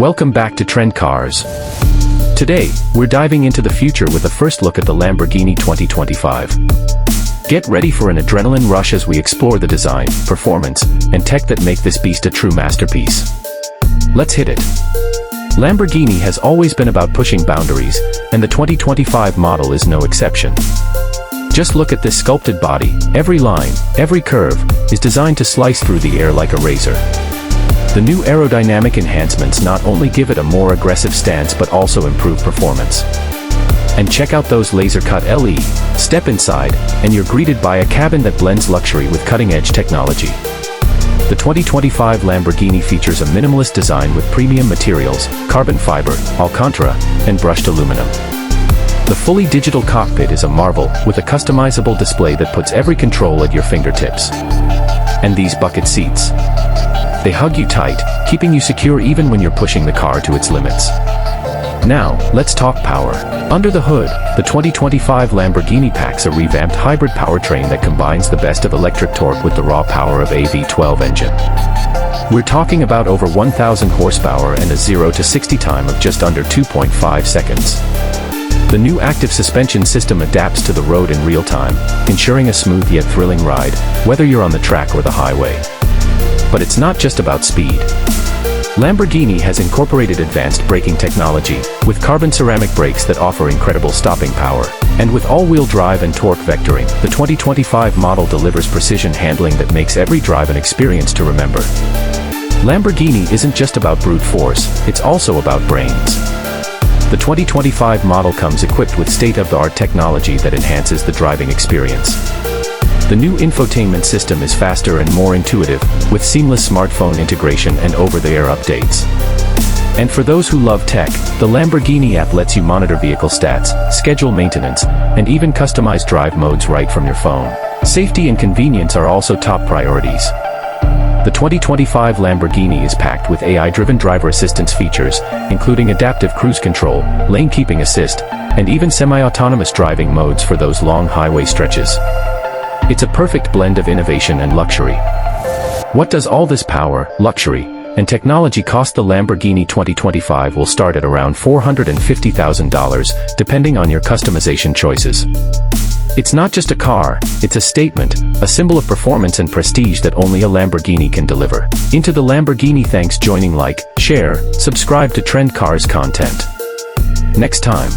Welcome back to Trend Cars. Today, we're diving into the future with a first look at the Lamborghini 2025. Get ready for an adrenaline rush as we explore the design, performance, and tech that make this beast a true masterpiece. Let's hit it. Lamborghini has always been about pushing boundaries, and the 2025 model is no exception. Just look at this sculpted body. Every line, every curve, is designed to slice through the air like a razor. The new aerodynamic enhancements not only give it a more aggressive stance but also improve performance. And check out those laser-cut LE. Step inside, and you're greeted by a cabin that blends luxury with cutting-edge technology. The 2025 Lamborghini features a minimalist design with premium materials, carbon fiber, Alcantara, and brushed aluminum. The fully digital cockpit is a marvel, with a customizable display that puts every control at your fingertips. And these bucket seats. They hug you tight, keeping you secure even when you're pushing the car to its limits. Now, let's talk power. Under the hood, the 2025 Lamborghini packs a revamped hybrid powertrain that combines the best of electric torque with the raw power of a V12 engine. We're talking about over 1,000 horsepower and a 0 to 60 time of just under 2.5 seconds. The new active suspension system adapts to the road in real time, ensuring a smooth yet thrilling ride, whether you're on the track or the highway. But it's not just about speed. Lamborghini has incorporated advanced braking technology, with carbon ceramic brakes that offer incredible stopping power. And with all-wheel drive and torque vectoring, the 2025 model delivers precision handling that makes every drive an experience to remember. Lamborghini isn't just about brute force, it's also about brains. The 2025 model comes equipped with state-of-the-art technology that enhances the driving experience. The new infotainment system is faster and more intuitive, with seamless smartphone integration and over-the-air updates. And for those who love tech, the Lamborghini app lets you monitor vehicle stats, schedule maintenance, and even customize drive modes right from your phone. Safety and convenience are also top priorities. The 2025 Lamborghini is packed with AI-driven driver assistance features, including adaptive cruise control, lane keeping assist, and even semi-autonomous driving modes for those long highway stretches. It's a perfect blend of innovation and luxury. What does all this power, luxury, and technology cost? The Lamborghini 2025 will start at around $450,000, depending on your customization choices. It's not just a car, it's a statement, a symbol of performance and prestige that only a Lamborghini can deliver. Into the Lamborghini. Thanks joining, like, share, subscribe to Trend Cars content. Next time.